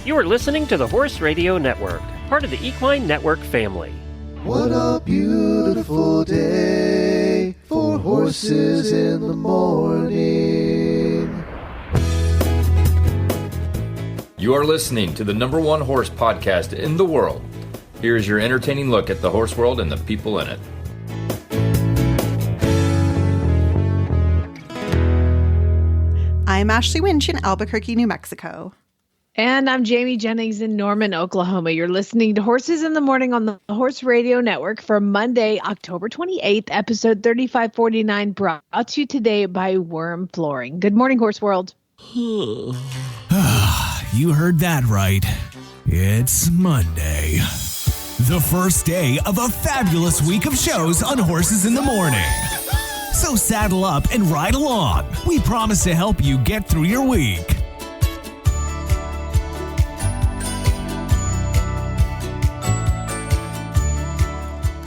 You are listening to the Horse Radio Network, part of the Equine Network family. What a beautiful day for horses in the morning. You are listening to the #1 horse podcast in the world. Here's your entertaining look at the horse world and the people in it. I'm Ashley Winch in Albuquerque, New Mexico. And I'm Jamie Jennings in Norman, Oklahoma. You're listening to Horses in the Morning on the Horse Radio Network for Monday, October 28th, episode 3549, brought to you today by WERM Flooring. Good morning, Horse World. You heard that right. It's Monday. The first day of a fabulous week of shows on Horses in the Morning. So saddle up and ride along. We promise to help you get through your week.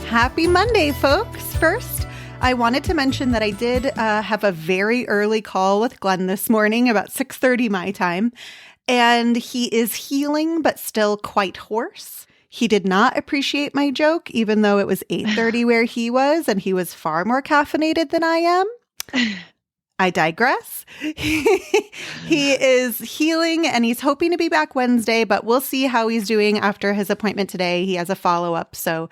Happy Monday, folks. First, I wanted to mention that I did have a very early call with Glenn this morning, about 6:30 my time, and he is healing but still quite hoarse. He did not appreciate my joke, even though it was 8:30 where he was, and he was far more caffeinated than I am. I digress. He is healing and he's hoping to be back Wednesday, but we'll see how he's doing after his appointment today. He has a follow-up, so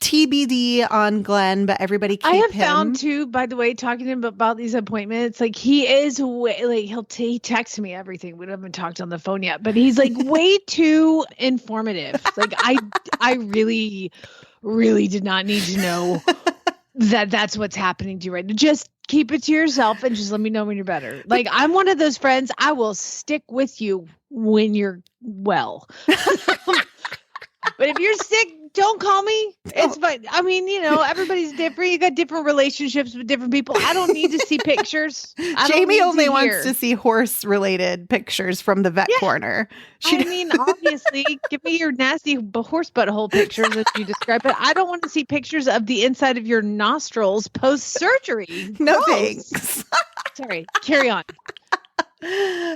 TBD on Glenn, but everybody keep him. I have found too, by the way, talking to him about these appointments, like he is way, like he texts me everything. We haven't talked on the phone yet, but he's like way too informative. Like I really, really did not need to know that's what's happening to you right now. Just keep it to yourself and just let me know when you're better. Like, I'm one of those friends, I will stick with you when you're well. But if you're sick, don't call me. It's fine. I mean, you know, everybody's different. You got different relationships with different people. I don't need to see pictures. Jamie only wants to see horse-related pictures from the vet corner. I mean, obviously, give me your nasty horse butthole pictures as you describe it. I don't want to see pictures of the inside of your nostrils post-surgery. No thanks. Sorry, carry on.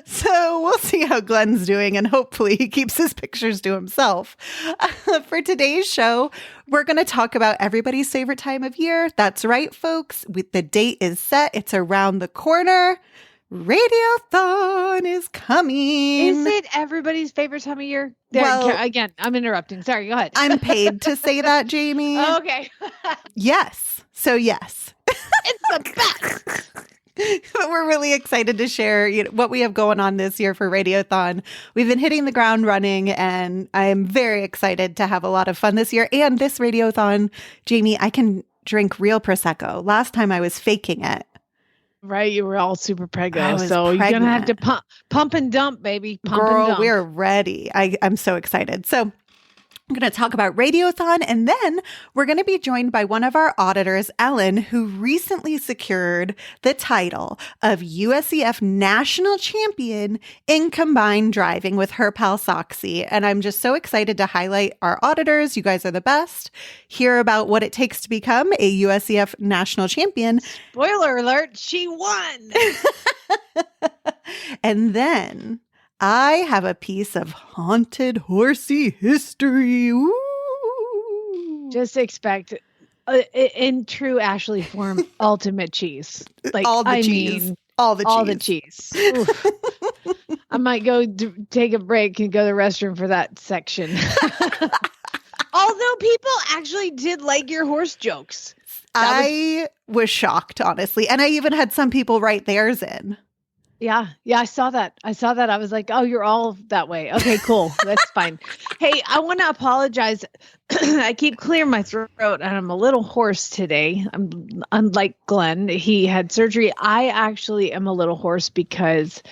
So we'll see how Glenn's doing, and hopefully he keeps his pictures to himself. For today's show, we're going to talk about everybody's favorite time of year. That's right, folks. The date is set. It's around the corner. Radiothon is coming. Is it everybody's favorite time of year? Again, I'm interrupting. Sorry, go ahead. I'm paid to say that, Jamie. Okay. Yes. So yes. It's the best. But we're really excited to share what we have going on this year for Radiothon. We've been hitting the ground running, and I'm very excited to have a lot of fun this year. And this Radiothon, Jamie, I can drink real Prosecco. Last time I was faking it. Right, you were all super preggo, so you're going to have to pump and dump, baby. Girl, we're ready. I'm so excited. So I'm going to talk about Radiothon, and then we're going to be joined by one of our auditors, Ellen, who recently secured the title of USEF National Champion in combined driving with her pal Soxie. And I'm just so excited to highlight our auditors. You guys are the best. Hear about what it takes to become a USEF National Champion. Spoiler alert, she won! And then I have a piece of haunted horsey history. Ooh. Just expect, in true Ashley form, ultimate cheese. Like all the cheese. All the cheese. I might go take a break and go to the restroom for that section. Although people actually did like your horse jokes. I was shocked, honestly. And I even had some people write theirs in. Yeah, I saw that. I was like, oh, you're all that way. Okay, cool. That's fine. Hey, I want to apologize. I keep clearing my throat and I'm a little hoarse today. I'm unlike Glenn. He had surgery. I actually am a little hoarse because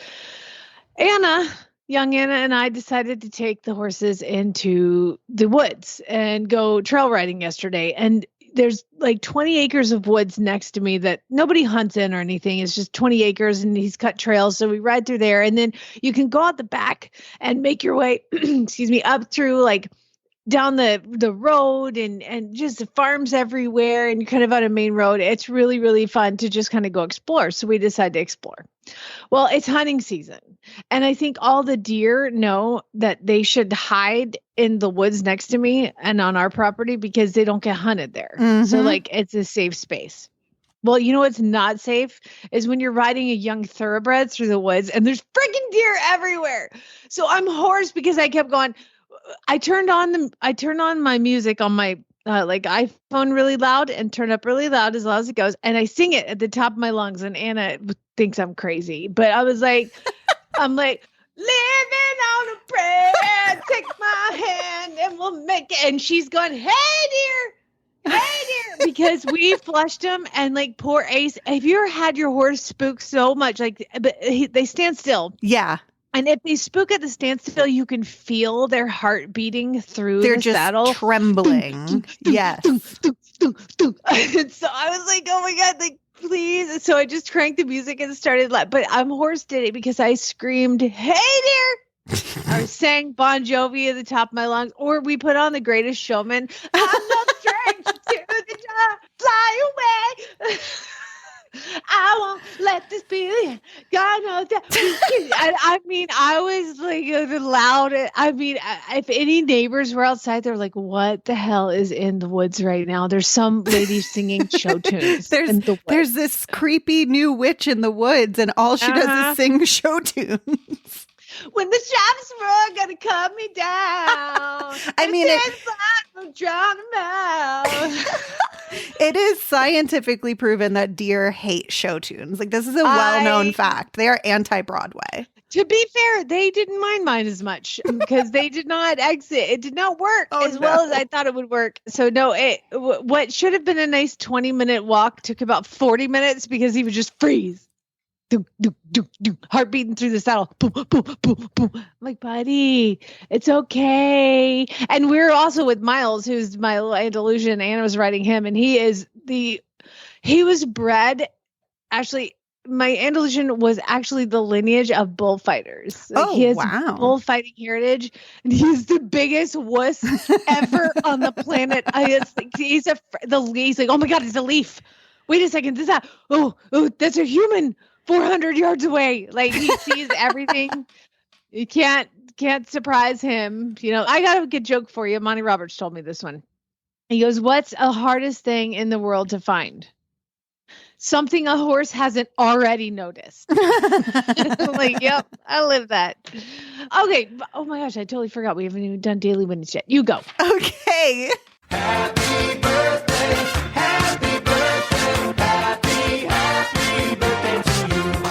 young Anna and I decided to take the horses into the woods and go trail riding yesterday. And there's like 20 acres of woods next to me that nobody hunts in or anything. It's just 20 acres and he's cut trails. So we ride through there and then you can go out the back and make your way, up through like down the road and just farms everywhere, and you're kind of on a main road. It's really, really fun to just kind of go explore. So we decided to explore. Well, it's hunting season. And I think all the deer know that they should hide in the woods next to me and on our property because they don't get hunted there. So like it's a safe space. Well, you know what's not safe is when you're riding a young thoroughbred through the woods and there's freaking deer everywhere. So I'm hoarse because I kept going. I turned on my music on my like iPhone really loud and turn up really loud as it goes. And I sing it at the top of my lungs, and Anna thinks I'm crazy, but I was like, I'm like, living on a prayer, take my hand and we'll make it. And she's going, hey dear, because we flushed them. And like poor Ace, have you ever had your horse spook so much? Like they stand still. Yeah. And if they spook at the standstill, you can feel their heart beating through They're the just saddle. Trembling. Yes. And so I was like, oh my God, like, please. So I just cranked the music and started, but I'm horse did it because I screamed, hey dear. I sang Bon Jovi at the top of my lungs, or we put on The Greatest Showman. I'm not strange to the top, fly away. I won't let this be. God knows that. I mean, I was like the loudest. I mean, if any neighbors were outside, they're like, "What the hell is in the woods right now?" There's some lady singing show tunes. There's this creepy new witch in the woods, and all she does is sing show tunes. When the shots were gonna cut me down, I mean, it is scientifically proven that deer hate show tunes. Like, this is a well-known fact. They are anti-Broadway. To be fair, they didn't mind mine as much because they did not exit. It did not work well as I thought it would work. So no, what should have been a nice 20-minute walk took about 40 minutes because he would just freeze. Do, do, do, do, heart beating through the saddle. Boom, boom, boom, boom. I'm like, buddy, it's okay. And we're also with Miles, who's my little Andalusian. Anna was riding him, and he was bred. Actually, my Andalusian was actually the lineage of bullfighters. Like, he has bullfighting heritage, and he's the biggest wuss ever on the planet. He's like, oh my God, it's a leaf. Wait a second, oh, that's a human. 400 yards away. Like, he sees everything. You can't surprise him. You know, I got a good joke for you. Monty Roberts told me this one. He goes, what's the hardest thing in the world to find? Something a horse hasn't already noticed. Like, yep, I live that. Okay. Oh my gosh, I totally forgot. We haven't even done Daily Whinnies yet. You go. Okay. Happy birthday. Happy birthday. Happy birthday to you.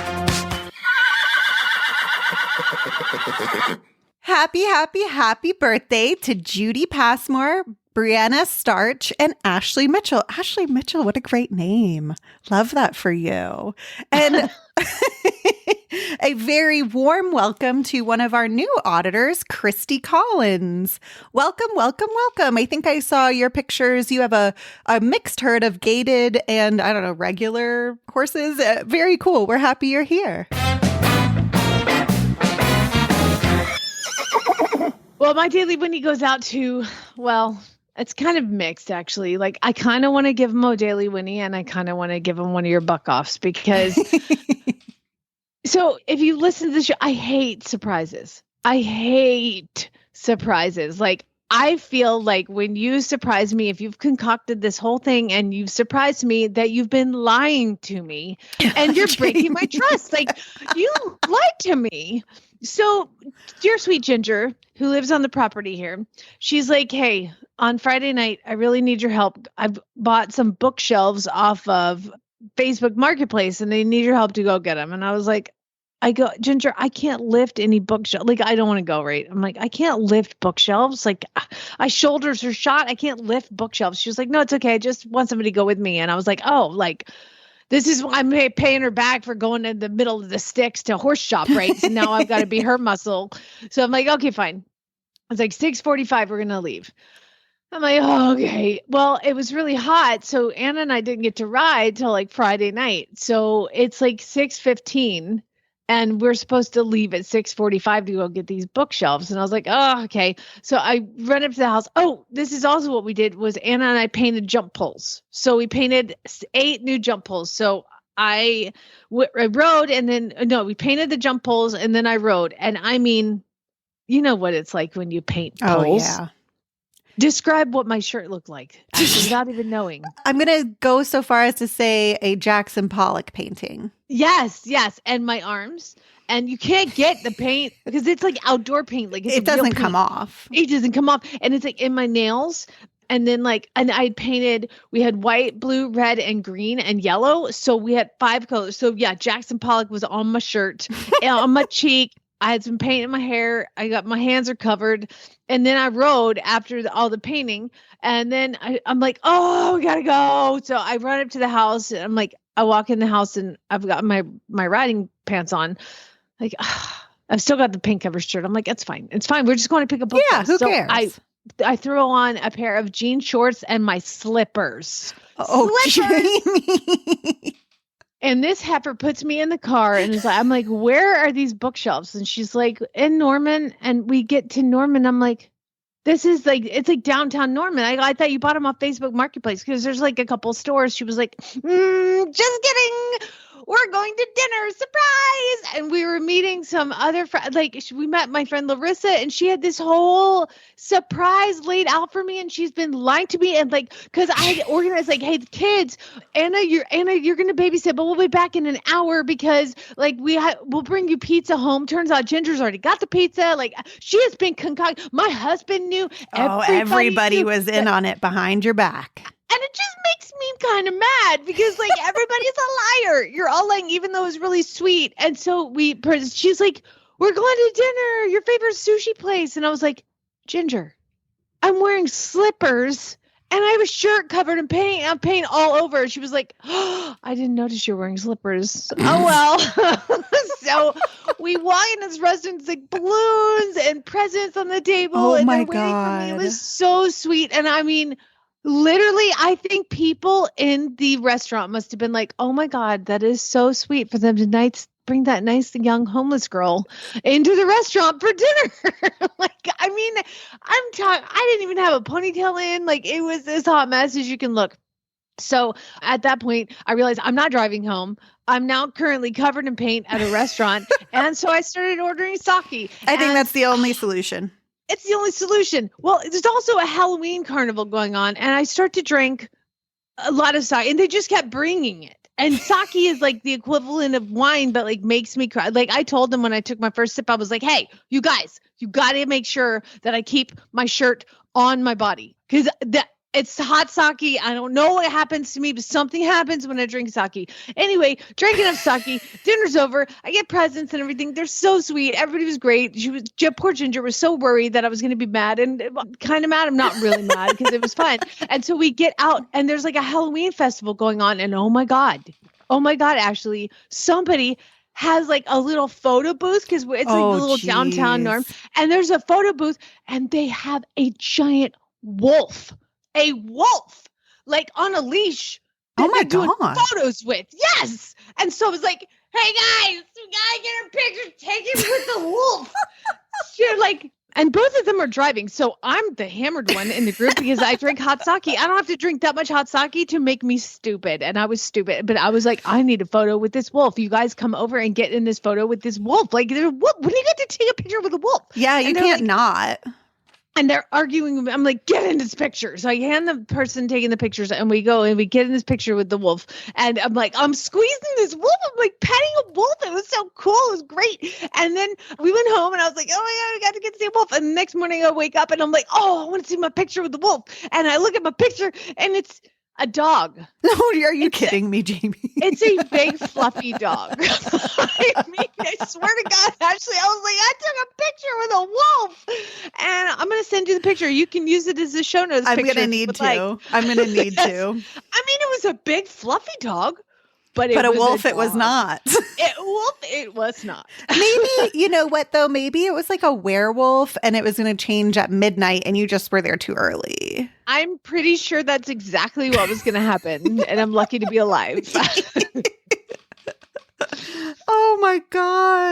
Happy birthday to Judy Passmore, Brianna Starch, and Ashley Mitchell. Ashley Mitchell, what a great name. Love that for you. And a very warm welcome to one of our new auditors, Christy Collins. Welcome. I think I saw your pictures. You have a mixed herd of gaited and, I don't know, regular horses. Very cool. We're happy you're here. Well, my Daily Whinnie goes out to, well, it's kind of mixed, actually. Like, I kind of want to give him a Daily Whinnie, and I kind of want to give him one of your buck-offs because... So, if you listen to the show, I hate surprises. Like, I feel like when you surprise me, if you've concocted this whole thing and you've surprised me, that you've been lying to me and you're breaking my trust. Like, you lied to me. So, dear sweet Ginger, who lives on the property here, she's like, hey, on Friday night, I really need your help. I've bought some bookshelves off of Facebook Marketplace and they need your help to go get them. And I was like, Ginger, I can't lift any bookshelf. Like, I don't want to go, right? I'm like, I can't lift bookshelves. Like, my shoulders are shot. I can't lift bookshelves. She was like, no, it's okay. I just want somebody to go with me. And I was like, oh, like, this is why I'm paying her back for going in the middle of the sticks to horse shop, right? So now I've got to be her muscle. So I'm like, okay, fine. It's like 6:45. We're going to leave. I'm like, oh, okay. Well, it was really hot. So Anna and I didn't get to ride till like Friday night. So it's like 6:15. And we're supposed to leave at 6:45 to go get these bookshelves. And I was like, oh, okay. So I run up to the house. Oh, this is also what we did was Anna and I painted jump poles. So we painted 8 new jump poles. So I rode and then, no, we painted the jump poles and then I rode. And I mean, you know what it's like when you paint poles. Oh, yeah. Describe what my shirt looked like without even knowing. I'm going to go so far as to say a Jackson Pollock painting. Yes. And my arms. And you can't get the paint because it's like outdoor paint. Like It doesn't come off. It doesn't come off. And it's like in my nails. And then and I painted, we had white, blue, red, and green and yellow. So we had 5 colors. So yeah, Jackson Pollock was on my shirt, and on my cheek. I had some paint in my hair. My hands are covered. And then I rode after all the painting. And then I'm like, oh, we gotta go. So I run up to the house and I'm like, I walk in the house and I've got my riding pants on. Like, I've still got the paint cover shirt. I'm like, it's fine. It's fine. We're just going to pick a book. Yeah, who cares? I throw on a pair of jean shorts and my slippers. Oh, Jamie. And this heifer puts me in the car and is like, I'm like, where are these bookshelves? And she's like, in Norman. And we get to Norman. I'm like, this is like, it's like downtown Norman. I thought you bought them off Facebook Marketplace because there's like a couple stores. She was like, just kidding. We're going to dinner. Surprise. And we were meeting some other friends. We met my friend Larissa and she had this whole surprise laid out for me. And she's been lying to me. And cause I had organized hey, the kids, Anna, you're going to babysit, but we'll be back in an hour because we'll bring you pizza home. Turns out Ginger's already got the pizza. She has been concocted. My husband knew. Everybody was in on it behind your back. And it just makes me kind of mad because everybody's a liar. You're all lying, even though it was really sweet. And so she's like, we're going to dinner, your favorite sushi place. And I was like, Ginger, I'm wearing slippers and I have a shirt covered in paint. I'm paint all over. She was like, oh, I didn't notice you're wearing slippers. Oh, well. So we walk in this restaurant, it's like balloons and presents on the table. Oh, and my they're waiting God. for me. It was so sweet. And I mean, literally, I think people in the restaurant must have been like, oh my God, that is so sweet for them to bring that nice young homeless girl into the restaurant for dinner. I didn't even have a ponytail in. It was as hot mess as you can look. So at that point, I realized I'm not driving home. I'm now currently covered in paint at a restaurant. And so I started ordering sake. I think that's the only solution. It's the only solution. Well, there's also a Halloween carnival going on, and I start to drink a lot of sake, and they just kept bringing it. And sake is the equivalent of wine, but makes me cry. I told them when I took my first sip, I was like, hey, you guys, you got to make sure that I keep my shirt on my body because it's hot sake. I don't know what happens to me, but something happens when I drink sake. Anyway, drank enough sake. Dinner's over. I get presents and everything. They're so sweet. Everybody was great. Poor Ginger was so worried that I was going to be mad and kind of mad. I'm not really mad because it was fun. And so we get out and there's a Halloween festival going on. And oh my God, actually, somebody has a little photo booth because it's the little downtown Norm. And there's a photo booth and they have a giant wolf. A wolf, on a leash. Oh my doing God. Photos with. Yes. And so it was like, hey guys, we gotta get our picture taken with the wolf. And both of them are driving. So I'm the hammered one in the group because I drink hot sake. I don't have to drink that much hot sake to make me stupid. And I was stupid. But I was like, I need a photo with this wolf. You guys come over and get in this photo with this wolf. There's a wolf. When do you get to take a picture with a wolf? Yeah, you can't not. And they're arguing. I'm like, get in this picture. So I hand the person taking the pictures and we go and we get in this picture with the wolf. And I'm like, I'm squeezing this wolf. I'm petting a wolf. It was so cool. It was great. And then we went home and I was like, oh my God, I got to get to see a wolf. And the next morning I wake up and I'm like, oh, I want to see my picture with the wolf. And I look at my picture and it's a dog. No, are you kidding me, Jamie? It's a big fluffy dog. I swear to God, Ashley, I was like, I took a picture with a wolf. And I'm going to send you the picture. You can use it as a show notes I'm picture. going to need to. I'm going to need to. I mean, it was a big fluffy dog. But a wolf, it was not. It was not. Maybe, you know what, though? Maybe it was a werewolf and it was going to change at midnight and you just were there too early. I'm pretty sure that's exactly what was going to happen. And I'm lucky to be alive. Oh, my God.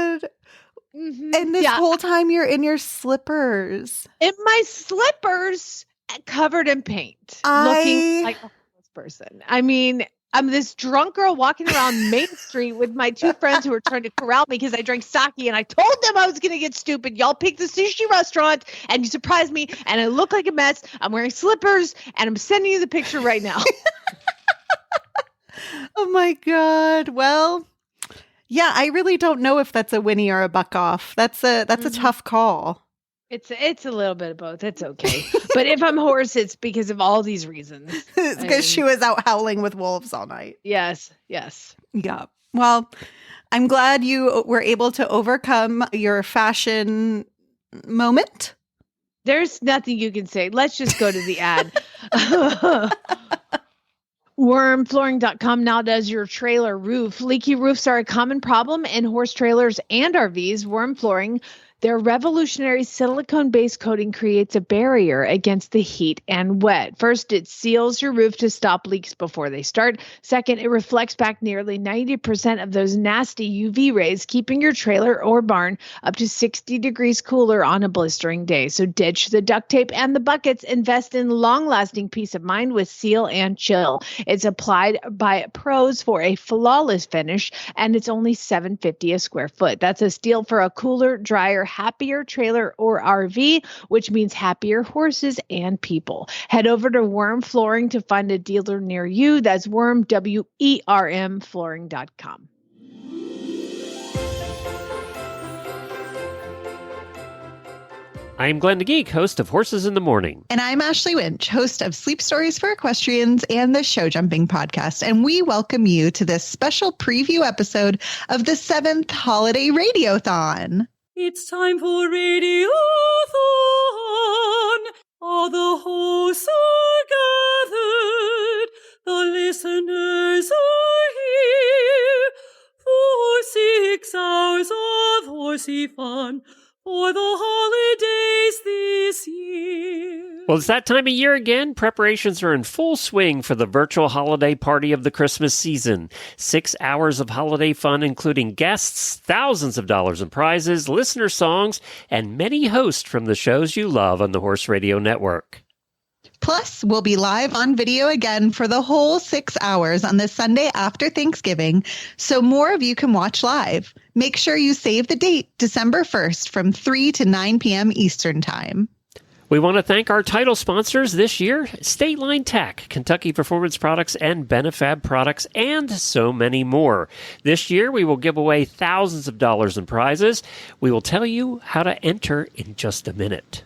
And this whole time you're in your slippers. In my slippers covered in paint, looking like a homeless person. I mean, I'm this drunk girl walking around Main Street with my two friends who were trying to corral me because I drank sake, and I told them I was going to get stupid. Y'all picked the sushi restaurant and you surprised me, and I look like a mess. I'm wearing slippers, and I'm sending you the picture right now. Oh my God. Well, yeah, I really don't know if that's a whinny or a buck off. That's a tough call. It's a little bit of both. It's okay. But if I'm hoarse, it's because of all these reasons. It's because she was out howling with wolves all night. Yes. Yeah. Well, I'm glad you were able to overcome your fashion moment. There's nothing you can say. Let's just go to the ad. WERMflooring.com now does your trailer roof. Leaky roofs are a common problem in horse trailers and RVs. WERM Flooring, their revolutionary silicone-based coating creates a barrier against the heat and wet. First, it seals your roof to stop leaks before they start. Second, it reflects back nearly 90% of those nasty UV rays, keeping your trailer or barn up to 60 degrees cooler on a blistering day. So ditch the duct tape and the buckets. Invest in long-lasting peace of mind with Seal and Chill. It's applied by pros for a flawless finish, and it's only $7.50 a square foot. That's a steal for a cooler, drier, happier trailer or RV, which means happier horses and people. Head over to WERM Flooring to find a dealer near you. That's WERM, WERM flooring.com. I'm Glenn the Geek, host of Horses in the Morning. And I'm Ashley Winch, host of Sleep Stories for Equestrians and the Show Jumping podcast. And we welcome you to this special preview episode of the 7th Holiday Radiothon. It's time for Radiothon. All the hosts are gathered. The listeners are here for 6 hours of horsey fun for the holidays this year. Well, it's that time of year again. Preparations are in full swing for the virtual holiday party of the Christmas season. 6 hours of holiday fun, including guests, thousands of dollars in prizes, listener songs, and many hosts from the shows you love on the Horse Radio Network. Plus, we'll be live on video again for the whole 6 hours on the Sunday after Thanksgiving, so more of you can watch live. Make sure you save the date, December 1st from 3 to 9 p.m. Eastern Time. We want to thank our title sponsors this year, State Line Tack, Kentucky Performance Products, and Benefab Products, and so many more. This year, we will give away thousands of dollars in prizes. We will tell you how to enter in just a minute.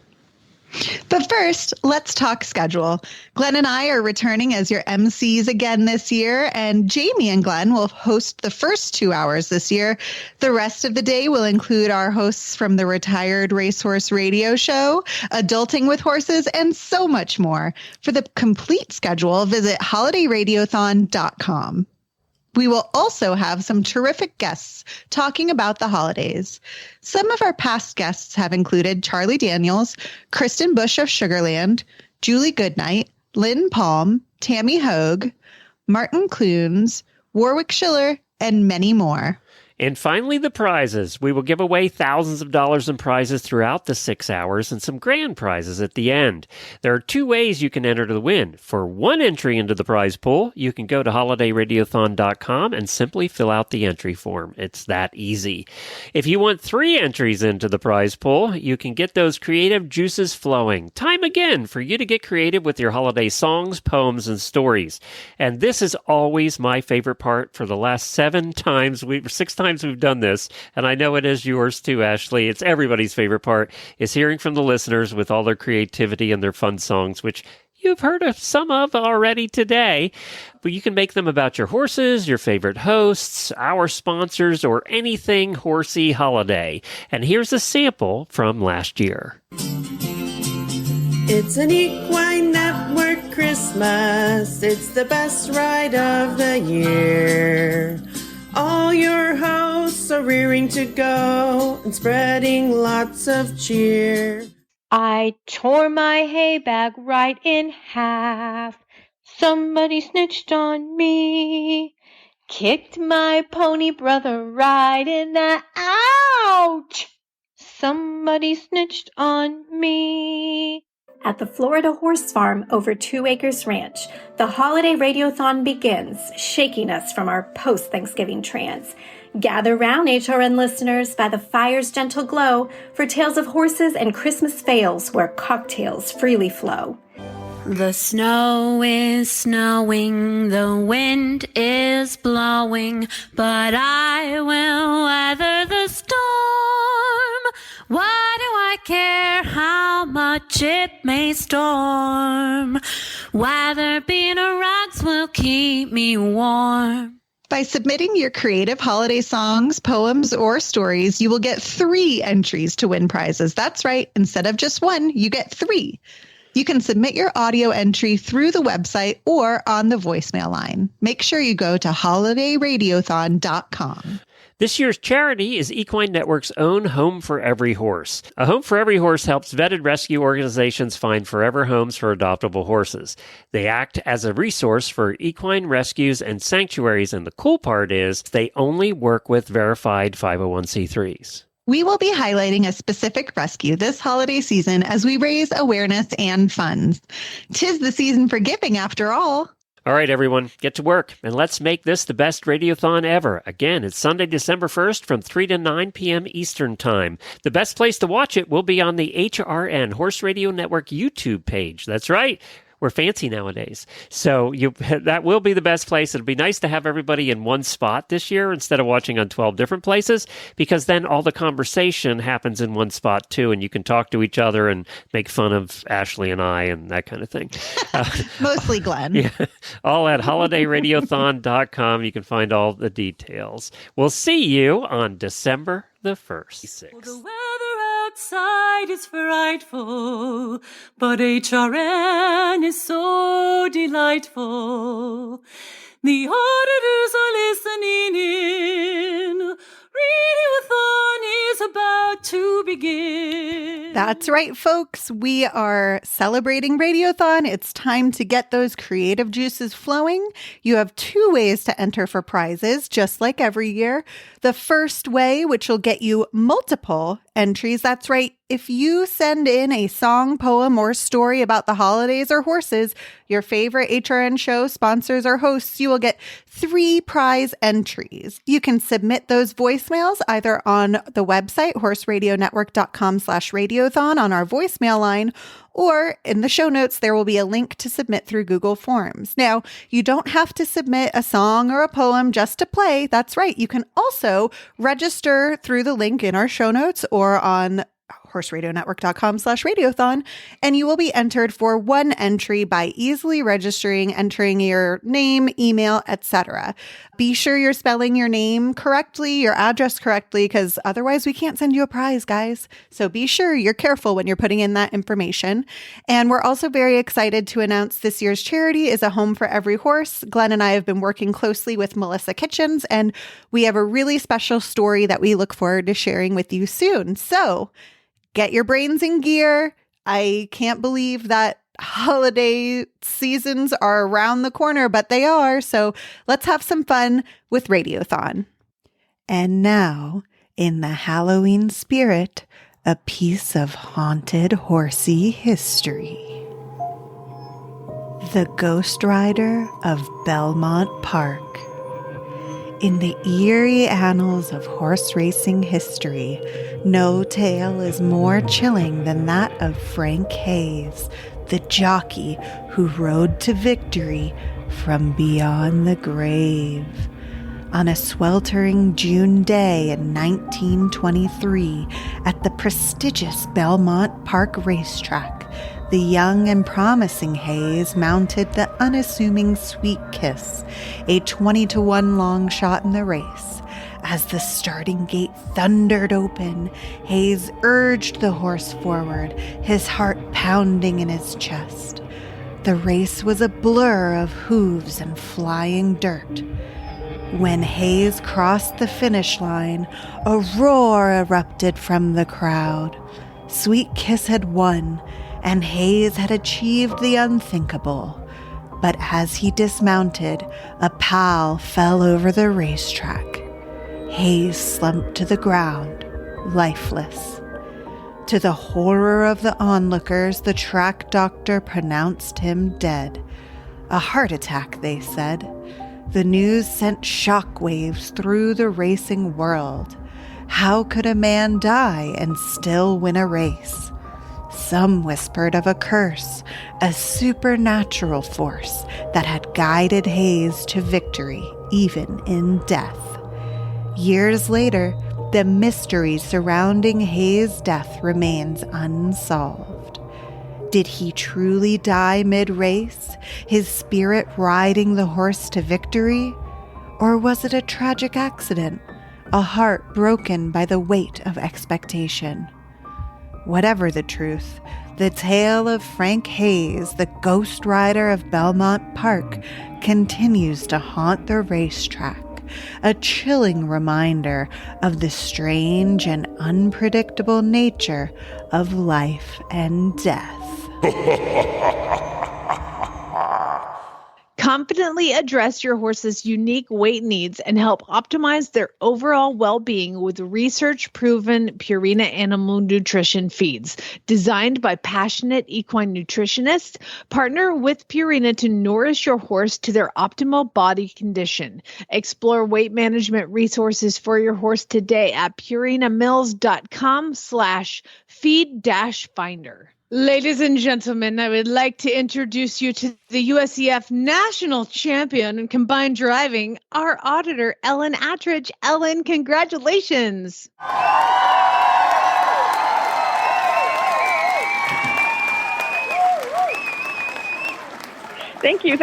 But first, let's talk schedule. Glenn and I are returning as your MCs again this year, and Jamie and Glenn will host the first 2 hours this year. The rest of the day will include our hosts from the Retired Racehorse Radio Show, Adulting with Horses, and so much more. For the complete schedule, visit holidayradiothon.com. We will also have some terrific guests talking about the holidays. Some of our past guests have included Charlie Daniels, Kristen Bush of Sugarland, Julie Goodnight, Lynn Palm, Tammy Hogue, Martin Clunes, Warwick Schiller, and many more. And finally, the prizes. We will give away thousands of dollars in prizes throughout the 6 hours and some grand prizes at the end. There are 2 ways you can enter to win. For one entry into the prize pool, you can go to holidayradiothon.com and simply fill out the entry form. It's that easy. If you want 3 entries into the prize pool, you can get those creative juices flowing. Time again for you to get creative with your holiday songs, poems, and stories. And this is always my favorite part. For the last 6 times we've done this, and I know it is yours too, Ashley. It's everybody's favorite part, is hearing from the listeners with all their creativity and their fun songs, which you've heard of some of already today. But you can make them about your horses, your favorite hosts, our sponsors, or anything horsey holiday. And here's a sample from last year. It's an Equine Network Christmas. It's the best ride of the year. All your hosts are rearing to go and spreading lots of cheer. I tore my hay bag right in half. Somebody snitched on me. Kicked my pony brother right in the ouch. Somebody snitched on me. At the Florida Horse Farm over 2 Acres Ranch, the holiday radiothon begins, shaking us from our post-Thanksgiving trance. Gather round, HRN listeners, by the fire's gentle glow for tales of horses and Christmas fails where cocktails freely flow. The snow is snowing, the wind is blowing, but I will weather the storm. Why do I care how much it may storm? Weather being a rags will keep me warm. By submitting your creative holiday songs, poems, or stories, you will get 3 entries to win prizes. That's right. Instead of just 1, you get 3. You can submit your audio entry through the website or on the voicemail line. Make sure you go to holidayradiothon.com. This year's charity is Equine Network's own Home for Every Horse. A Home for Every Horse helps vetted rescue organizations find forever homes for adoptable horses. They act as a resource for equine rescues and sanctuaries, and the cool part is they only work with verified 501c3s. We will be highlighting a specific rescue this holiday season as we raise awareness and funds. 'Tis the season for giving, after all. All right, everyone, get to work, and let's make this the best radiothon ever. Again, it's Sunday, December 1st from 3 to 9 p.m. Eastern Time. The best place to watch it will be on the HRN Horse Radio Network YouTube page. That's right. We're fancy nowadays. So that will be the best place. It'll be nice to have everybody in one spot this year instead of watching on 12 different places, because then all the conversation happens in one spot too, and you can talk to each other and make fun of Ashley and I and that kind of thing. Mostly Glenn. Yeah, all at holidayradiothon.com. You can find all the details. We'll see you on December the 1st. Well, the weather outside is frightful, but HRN is so delightful. The auditors are listening in. Radiothon is about to begin. That's right, folks. We are celebrating Radiothon. It's time to get those creative juices flowing. You have 2 ways to enter for prizes, just like every year. The first way, which will get you multiple entries. That's right. If you send in a song, poem, or story about the holidays or horses, your favorite HRN show, sponsors, or hosts, you will get 3 prize entries. You can submit those voicemails either on the website, horseradionetwork.com/radiothon on our voicemail line, or in the show notes, there will be a link to submit through Google Forms. Now, you don't have to submit a song or a poem just to play. That's right. You can also register through the link in our show notes or on horseradionetwork.com/radiothon, and you will be entered for 1 entry by easily entering your name, email, etc. Be sure you're spelling your name correctly, your address correctly, because otherwise we can't send you a prize, guys. So be sure you're careful when you're putting in that information. And we're also very excited to announce this year's charity is a Home for Every Horse. Glenn and I have been working closely with Melissa Kitchens, and we have a really special story that we look forward to sharing with you soon. So get your brains in gear. I can't believe that holiday seasons are around the corner, but they are. So let's have some fun with Radiothon. And now, in the Halloween spirit, a piece of haunted horsey history. The Ghost Rider of Belmont Park. In the eerie annals of horse racing history, no tale is more chilling than that of Frank Hayes, the jockey who rode to victory from beyond the grave. On a sweltering June day in 1923, at the prestigious Belmont Park racetrack, the young and promising Hayes mounted the unassuming Sweet Kiss, a 20-1 long shot in the race. As the starting gate thundered open, Hayes urged the horse forward, his heart pounding in his chest. The race was a blur of hooves and flying dirt. When Hayes crossed the finish line, a roar erupted from the crowd. Sweet Kiss had won, and Hayes had achieved the unthinkable. But as he dismounted, a pal fell over the racetrack. Hayes slumped to the ground, lifeless. To the horror of the onlookers, the track doctor pronounced him dead. A heart attack, they said. The news sent shockwaves through the racing world. How could a man die and still win a race? Some whispered of a curse, a supernatural force that had guided Hayes to victory, even in death. Years later, the mystery surrounding Hayes' death remains unsolved. Did he truly die mid-race, his spirit riding the horse to victory? Or was it a tragic accident, a heart broken by the weight of expectation? Whatever the truth, the tale of Frank Hayes, the ghost rider of Belmont Park, continues to haunt the racetrack, a chilling reminder of the strange and unpredictable nature of life and death. Confidently address your horse's unique weight needs and help optimize their overall well-being with research-proven Purina animal nutrition feeds. Designed by passionate equine nutritionists, partner with Purina to nourish your horse to their optimal body condition. Explore weight management resources for your horse today at purinamills.com/feed-finder. Ladies and gentlemen, I would like to introduce you to the USEF National Champion in combined driving, our auditor, Ellen Attridge. Ellen, congratulations. Thank you.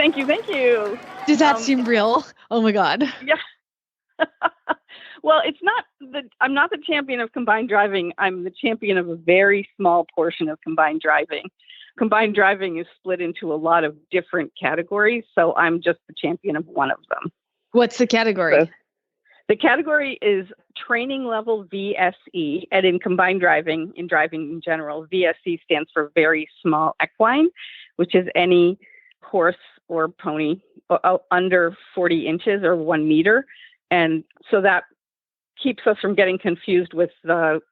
Does that seem real? Oh my God. Yeah. Well, I'm not the champion of combined driving. I'm the champion of a very small portion of combined driving. Combined driving is split into a lot of different categories, so I'm just the champion of one of them. What's the category? So the category is training level VSE, and in combined driving, in driving in general, VSE stands for very small equine, which is any horse or pony under 40 inches or 1 meter. And so that keeps us from getting confused with the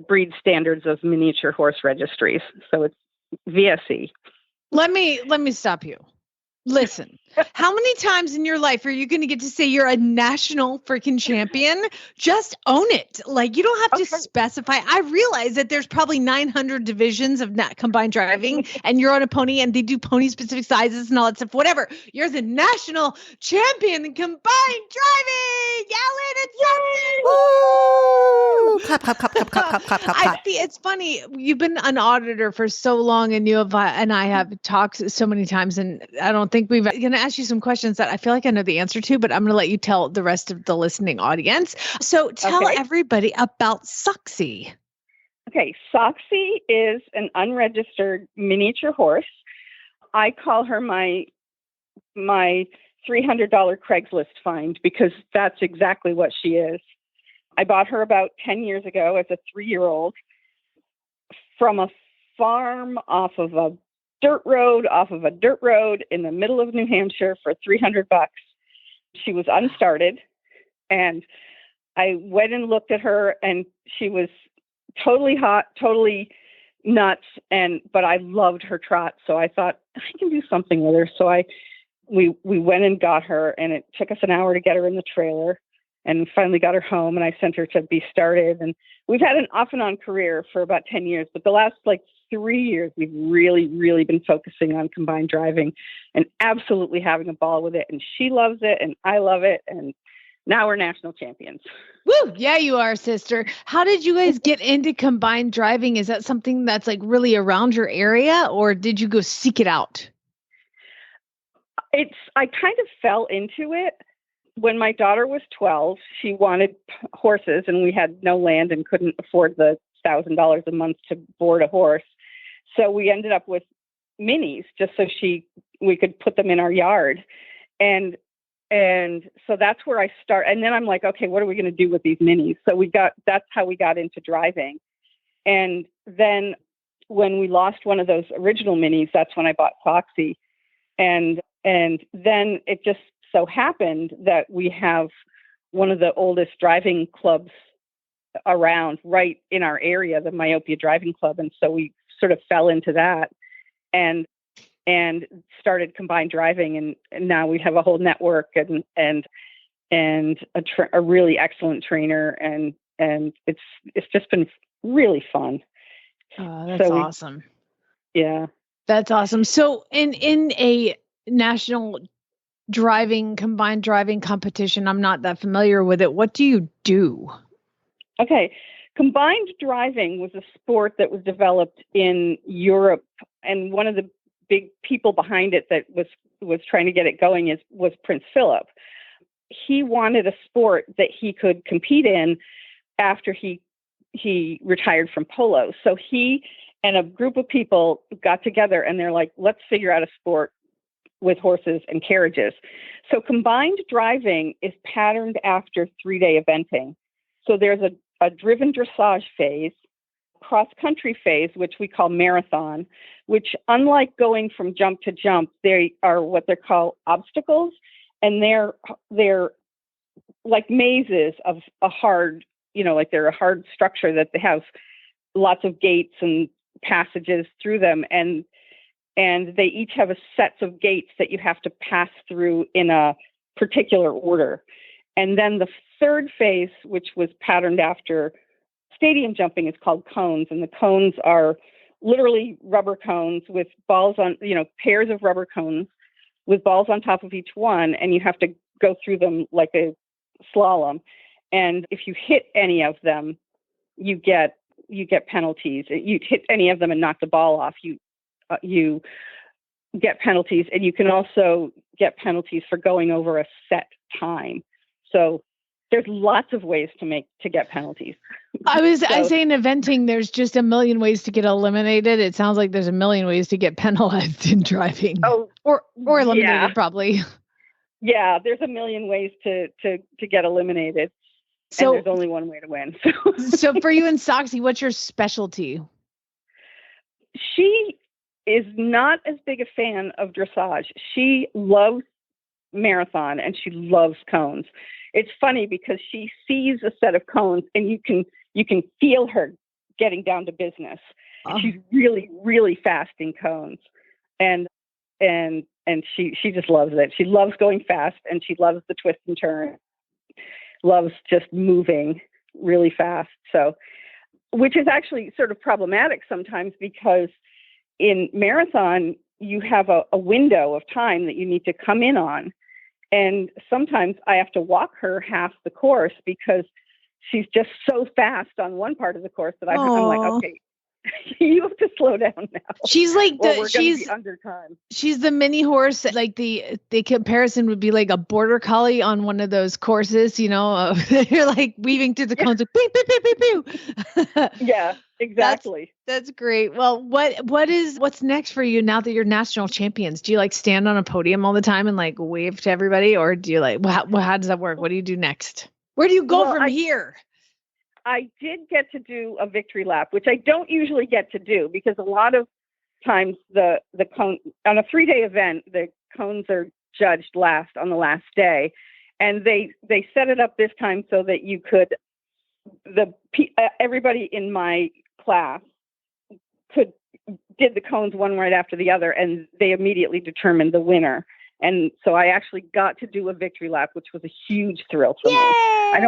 breed standards of miniature horse registries. So it's VSE. Let me stop you. Listen, how many times in your life are you going to get to say you're a national freaking champion? Just own it. Like, you don't have to specify. I realize that there's probably 900 divisions of combined driving, and you're on a pony and they do pony specific sizes and all that stuff. Whatever. You're the national champion in combined driving. Ellen, it's Clap, clap, clap, clap, clap, clap, clap, clap, clap. It's funny. You've been an auditor for so long, and I have talked so many times, and I don't think I'm going to ask you some questions that I feel like I know the answer to, but I'm going to let you tell the rest of the listening audience. So tell everybody about Soxie. Okay, Soxie is an unregistered miniature horse. I call her my $300 Craigslist find because that's exactly what she is. I bought her about 10 years ago as a 3-year-old from a farm off of a dirt road in the middle of New Hampshire for $300. She was unstarted, and I went and looked at her, and she was totally hot, totally nuts, but I loved her trot, so I thought I can do something with her. So we went and got her, and it took us an hour to get her in the trailer, and finally got her home, and I sent her to be started. And we've had an off and on career for about 10 years, but the last 3 years, we've really, really been focusing on combined driving and absolutely having a ball with it. And she loves it, and I love it. And now we're national champions. Woo! Yeah, you are, sister. How did you guys get into combined driving? Is that something that's really around your area, or did you go seek it out? I kind of fell into it. When my daughter was 12, she wanted horses, and we had no land and couldn't afford the $1,000 a month to board a horse. So we ended up with minis just so we could put them in our yard. And so that's where I start. And then I'm like, okay, what are we going to do with these minis? So that's how we got into driving. And then when we lost one of those original minis, that's when I bought Soxie. And then it just so happened that we have one of the oldest driving clubs around right in our area, the Myopia Driving Club. And so we sort of fell into that and started combined driving. And now we have a whole network and a really excellent trainer. And it's just been really fun. Oh, that's awesome. Yeah. That's awesome. So in a national combined driving competition, I'm not that familiar with it. What do you do? Okay. Combined driving was a sport that was developed in Europe, and one of the big people behind it that was trying to get it going was Prince Philip. He wanted a sport that he could compete in after he retired from polo. So he and a group of people got together and they're like, let's figure out a sport with horses and carriages. So combined driving is patterned after 3-day eventing. So there's a driven dressage phase, cross-country phase, which we call marathon, which, unlike going from jump to jump, they are what they're called obstacles, and they're like mazes of a hard, like they're a hard structure that they have lots of gates and passages through them, and they each have a sets of gates that you have to pass through in a particular order. And then the third phase, which was patterned after stadium jumping, is called cones. And the cones are literally rubber cones with balls on, pairs of rubber cones with balls on top of each one. And you have to go through them like a slalom. And if you hit any of them, you get penalties. You hit any of them and knock the ball off, you get penalties. And you can also get penalties for going over a set time. So there's lots of ways to get penalties. I say in eventing, there's just a million ways to get eliminated. It sounds like there's a million ways to get penalized in driving. Oh, or eliminated, probably. Yeah, there's a million ways to get eliminated. So and there's only one way to win. So for you and Soxie, what's your specialty? She is not as big a fan of dressage. She loves marathon and she loves cones. It's funny because she sees a set of cones and you can feel her getting down to business. Oh. She's really, really fast in cones. And she just loves it. She loves going fast and she loves the twist and turn. Loves just moving really fast. So, which is actually sort of problematic sometimes because in marathon, you have a window of time that you need to come in on. And sometimes I have to walk her half the course because she's just so fast on one part of the course that I'm like, okay, you have to slow down now. She's like she's be under time. She's the mini horse. Like the comparison would be like a border collie on one of those courses, you're like weaving through the cones. Like, pew, pew, pew, pew, pew. Yeah, exactly. That's great. Well, what's next for you now that you're national champions? Do you like stand on a podium all the time and like wave to everybody, or do you like how does that work? What do you do next? Where do you go from here? I did get to do a victory lap, which I don't usually get to do because a lot of times the cone on a 3-day event, the cones are judged last on the last day, and they set it up this time so that you could everybody in my class did the cones one right after the other, and they immediately determined the winner. And so I actually got to do a victory lap, which was a huge thrill for me. I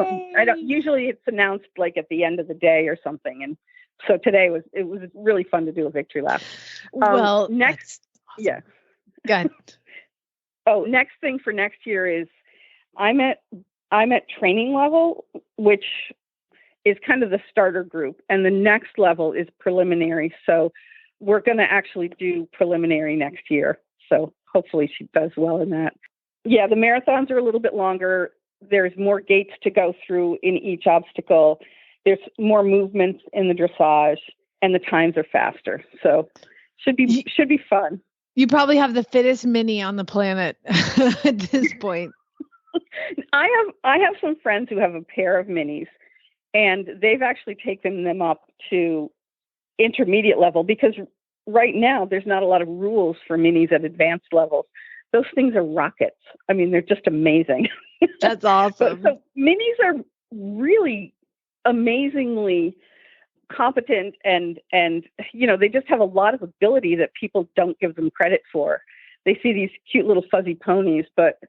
don't usually it's announced like at the end of the day or something. And so today it was really fun to do a victory lap. Well, next, awesome. Yeah. Go ahead. Next thing for next year is I'm at training level, which is kind of the starter group. And the next level is preliminary. So we're going to actually do preliminary next year. So hopefully she does well in that. Yeah, the marathons are a little bit longer. There's more gates to go through in each obstacle. There's more movements in the dressage, and the times are faster. So should be fun. You probably have the fittest mini on the planet at this point. I have some friends who have a pair of minis, and they've actually taken them up to intermediate level because right now there's not a lot of rules for minis at advanced levels. Those things are rockets. I mean, they're just amazing. That's awesome. So minis are really amazingly competent and they just have a lot of ability that people don't give them credit for. They see these cute little fuzzy ponies, but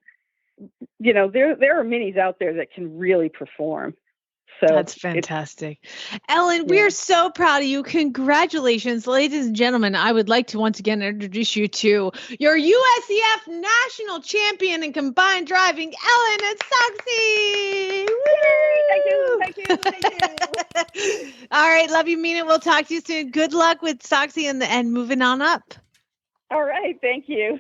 there are minis out there that can really perform. So that's fantastic. Ellen, we are so proud of you. Congratulations, ladies and gentlemen. I would like to once again introduce you to your USEF National Champion in combined driving, Ellen and Soxie. Thank you. All right. Love you, mean it. We'll talk to you soon. Good luck with Soxie and moving on up. All right. Thank you.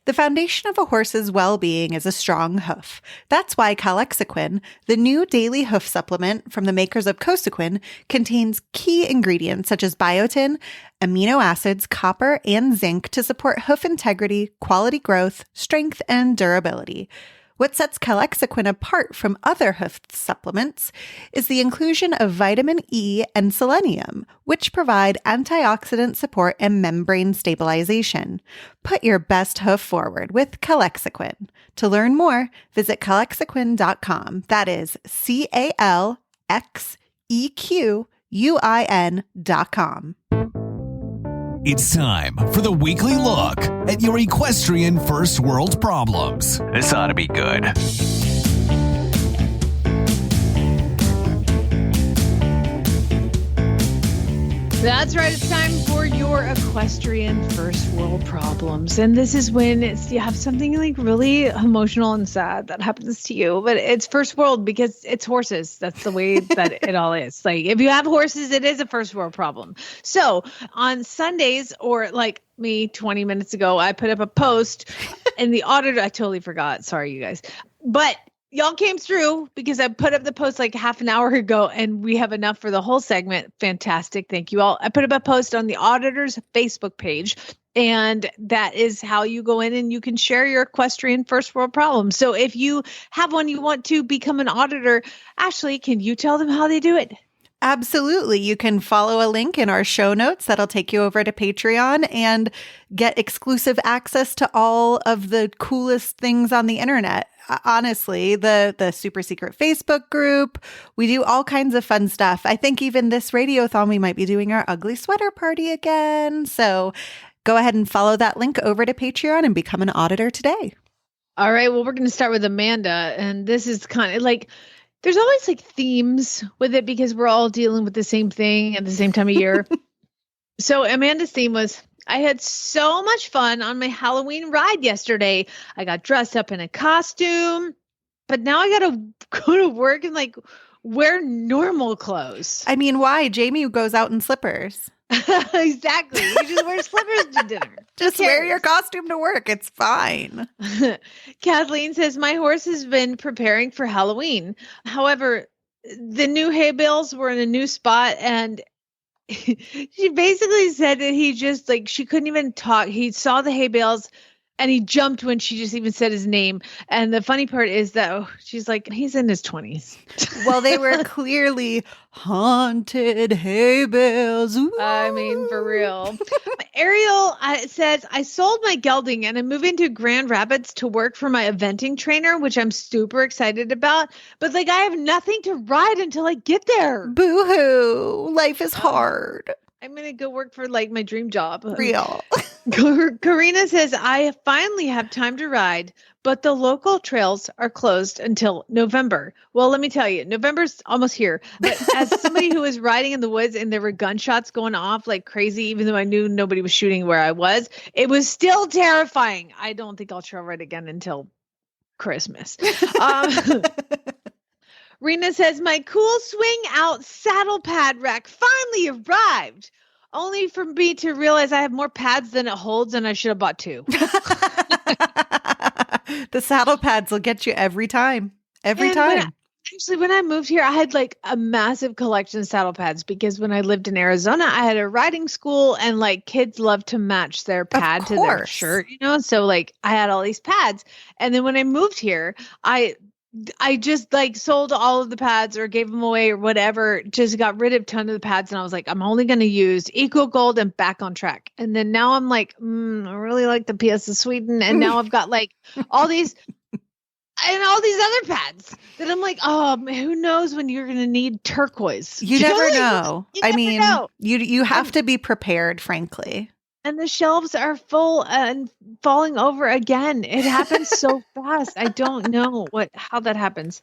The foundation of a horse's well-being is a strong hoof. That's why Calexiquin, the new daily hoof supplement from the makers of Cosequin, contains key ingredients such as biotin, amino acids, copper, and zinc to support hoof integrity, quality growth, strength, and durability. What sets Calexiquin apart from other hoof supplements is the inclusion of vitamin E and selenium, which provide antioxidant support and membrane stabilization. Put your best hoof forward with Calexiquin. To learn more, visit Calexiquin.com. That is CALXEQUIN.com. It's time for the weekly look at your equestrian first world problems. This ought to be good. That's right. It's time for your equestrian first world problems. And this is when you have something like really emotional and sad that happens to you, but it's first world because it's horses. That's the way that it all is. Like if you have horses, it is a first world problem. So on Sundays, or like me 20 minutes ago, I put up a post and the auditor, I totally forgot. Sorry, you guys, but y'all came through because I put up the post like half an hour ago and we have enough for the whole segment. Fantastic. Thank you all. I put up a post on the auditor's Facebook page, and that is how you go in and you can share your equestrian first world problems. So if you have one you want to become an auditor, Ashley, can you tell them how they do it? Absolutely. You can follow a link in our show notes that'll take you over to Patreon and get exclusive access to all of the coolest things on the internet. Honestly, the super secret Facebook group, we do all kinds of fun stuff. I think even this Radiothon, we might be doing our ugly sweater party again. So go ahead and follow that link over to Patreon and become an auditor today. All right. Well, we're going to start with Amanda. And this is kind of like, there's always like themes with it because we're all dealing with the same thing at the same time of year. So Amanda's theme was, I had so much fun on my Halloween ride yesterday. I got dressed up in a costume, but now I got to go to work and like wear normal clothes. I mean, why? Jamie goes out in slippers. Exactly. You just wear slippers to dinner. Just wear your costume to work. It's fine. Kathleen says, my horse has been preparing for Halloween. However, the new hay bales were in a new spot, and she basically said that he just like, she couldn't even talk. He saw the hay bales and he jumped when she just even said his name. And the funny part is that she's like, he's in his 20s. Well, they were clearly haunted hay bales. Ooh. I mean, for real. Ariel says, I sold my gelding and I'm moving to Grand Rapids to work for my eventing trainer, which I'm super excited about. But like, I have nothing to ride until I get there. Boo-hoo. Life is hard. I'm going to go work for like my dream job. Real. Karina says, I finally have time to ride, but the local trails are closed until November. Well, let me tell you, November's almost here. But as somebody who was riding in the woods and there were gunshots going off like crazy, even though I knew nobody was shooting where I was, it was still terrifying. I don't think I'll trail ride again until Christmas. Rena says, my cool swing out saddle pad rack finally arrived, only for me to realize I have more pads than it holds and I should have bought two. The saddle pads will get you every time. Every time. When I moved here, I had like a massive collection of saddle pads because when I lived in Arizona, I had a riding school and like kids love to match their pad to their shirt, you know? So like I had all these pads. And then when I moved here, I just like sold all of the pads or gave them away or whatever, just got rid of a ton of the pads. And I was like, I'm only going to use Eco Gold and Back on Track. And then now I'm like, I really like the PS of Sweden. And now I've got like all these, and all these other pads that I'm like, oh, who knows when you're going to need turquoise? You never know. You never mean, know. you have to be prepared, frankly. And the shelves are full and falling over again. It happens so fast. I don't know how that happens.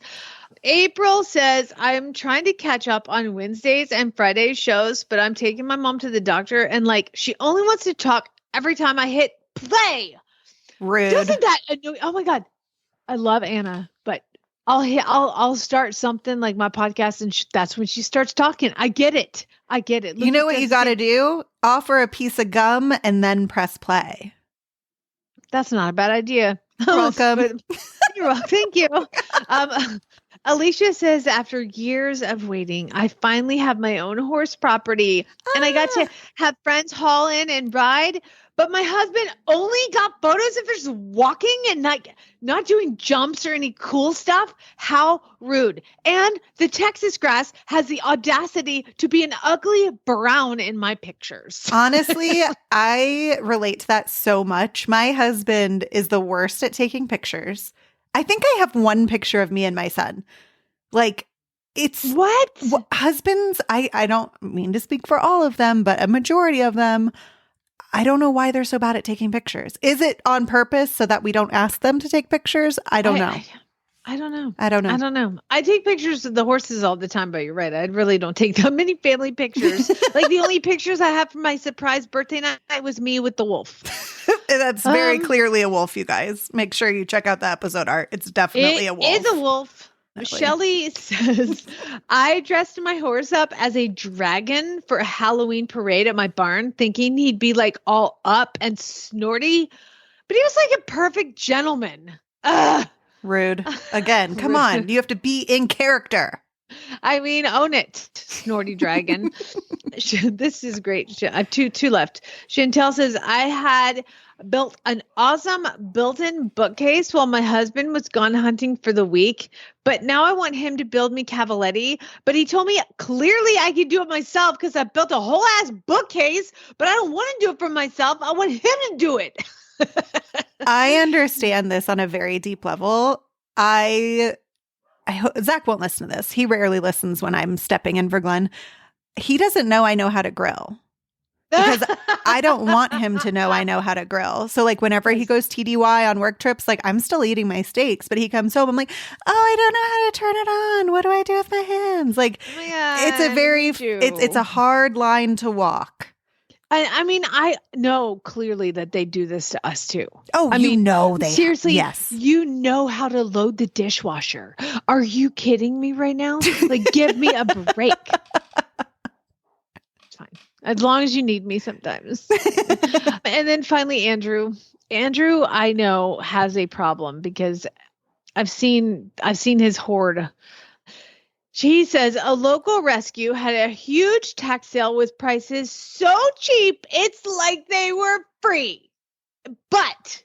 April says, I'm trying to catch up on Wednesdays and Fridays shows, but I'm taking my mom to the doctor and she only wants to talk every time I hit play. Rude. Doesn't that annoy? Oh my God. I love Anna, but I'll start something like my podcast and that's when she starts talking. I get it. You know what you got to do? Offer a piece of gum and then press play. That's not a bad idea. You're welcome. You're welcome. Thank you. Alicia says, after years of waiting, I finally have my own horse property and I got to have friends haul in and ride. But my husband only got photos of us walking and not doing jumps or any cool stuff. How rude. And the Texas grass has the audacity to be an ugly brown in my pictures. Honestly, I relate to that so much. My husband is the worst at taking pictures. I think I have one picture of me and my son. It's what? Husbands, I don't mean to speak for all of them, but a majority of them, I don't know why they're so bad at taking pictures. Is it on purpose so that we don't ask them to take pictures? I don't know. I don't know. I don't know. I take pictures of the horses all the time, but you're right. I really don't take that many family pictures. The only pictures I have from my surprise birthday night was me with the wolf. That's very clearly a wolf, you guys. Make sure you check out the episode art. It's definitely a wolf. It is a wolf. Shelly says, I dressed my horse up as a dragon for a Halloween parade at my barn, thinking he'd be all up and snorty, but he was like a perfect gentleman. Ugh. Rude. Again, come on. You have to be in character. I mean, own it, snorty dragon. This is great. I have two left. Chantel says, I had built an awesome built-in bookcase while my husband was gone hunting for the week, but now I want him to build me Cavaletti. But he told me clearly I could do it myself because I built a whole ass bookcase, but I don't want to do it for myself. I want him to do it. I understand this on a very deep level. I hope Zach won't listen to this. He rarely listens when I'm stepping in for Glenn. He doesn't know I know how to grill because I don't want him to know I know how to grill. So whenever he goes TDY on work trips, I'm still eating my steaks, but he comes home. I'm like, oh, I don't know how to turn it on. What do I do with my hands? It's a very, it's a hard line to walk. I mean, I know clearly that they do this to us too. Oh, they seriously. Yes, you know how to load the dishwasher. Are you kidding me right now? Give me a break. It's fine, as long as you need me sometimes. And then finally, Andrew. Andrew, I know has a problem because I've seen his hoard. She says a local rescue had a huge tax sale with prices so cheap, it's like they were free. But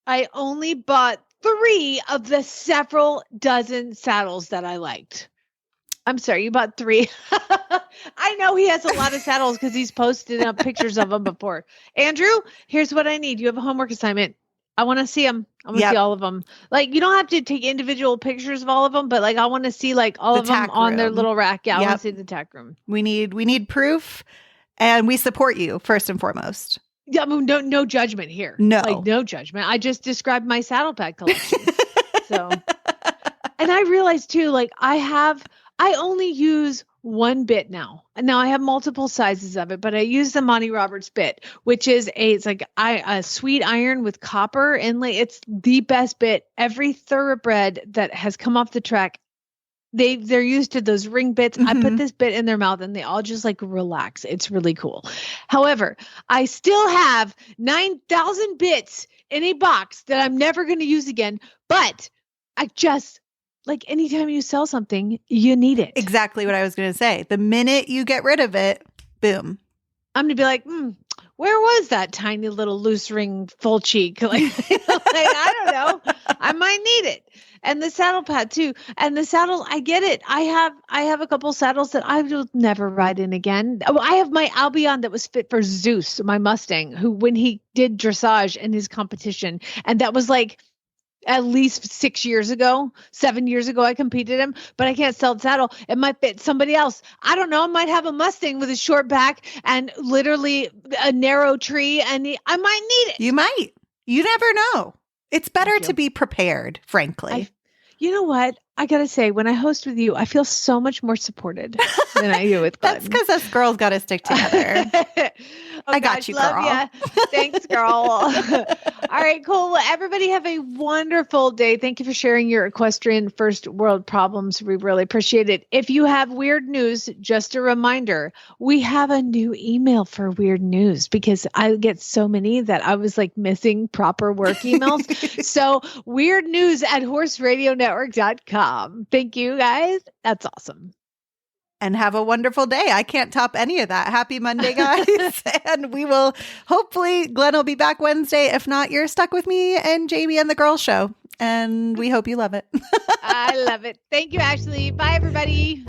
I only bought 3 of the several dozen saddles that I liked. I'm sorry, you bought 3. I know he has a lot of saddles because he's posted up pictures of them before. Andrew, here's what I need. You have a homework assignment. I want to see them. I want to see all of them. You don't have to take individual pictures of all of them, but I want to see all of them on their little rack. Yeah, I want to see the tack room. We need proof, and we support you first and foremost. Yeah, no judgment here. No, no judgment. I just described my saddle pad collection. So, and I realized too, I only use one bit now. Now I have multiple sizes of it, but I use the Monty Roberts bit, which is a sweet iron with copper inlay. It's the best bit. Every thoroughbred that has come off the track, they're used to those ring bits. Mm-hmm. I put this bit in their mouth and they all just relax. It's really cool. However, I still have 9,000 bits in a box that I'm never going to use again, but I just anytime you sell something, you need it. Exactly what I was going to say. The minute you get rid of it, boom. I'm going to be like, where was that tiny little loose ring full cheek? I don't know. I might need it. And the saddle pad too. And the saddles, I get it. I have a couple saddles that I will never ride in again. Oh, I have my Albion that was fit for Zeus, my Mustang, who when he did dressage in his competition, and that was at least 7 years ago, I competed him, but I can't sell the saddle. It might fit somebody else. I don't know. I might have a Mustang with a short back and literally a narrow tree, and I might need it. You might. You never know. It's better to be prepared, frankly. You know what? I got to say, when I host with you, I feel so much more supported than I do with Glenn. That's because us girls got to stick together. I got you, girl. Love ya. Thanks, girl. All right, cool. Well, everybody have a wonderful day. Thank you for sharing your equestrian first world problems. We really appreciate it. If you have weird news, just a reminder, we have a new email for weird news because I get so many that I was like missing proper work emails. So weirdnews@horseradionetwork.com. Thank you, guys. That's awesome. And have a wonderful day. I can't top any of that. Happy Monday, guys. And we will, hopefully, Glenn will be back Wednesday. If not, you're stuck with me and Jamie and the Girls Show. And we hope you love it. I love it. Thank you, Ashley. Bye, everybody.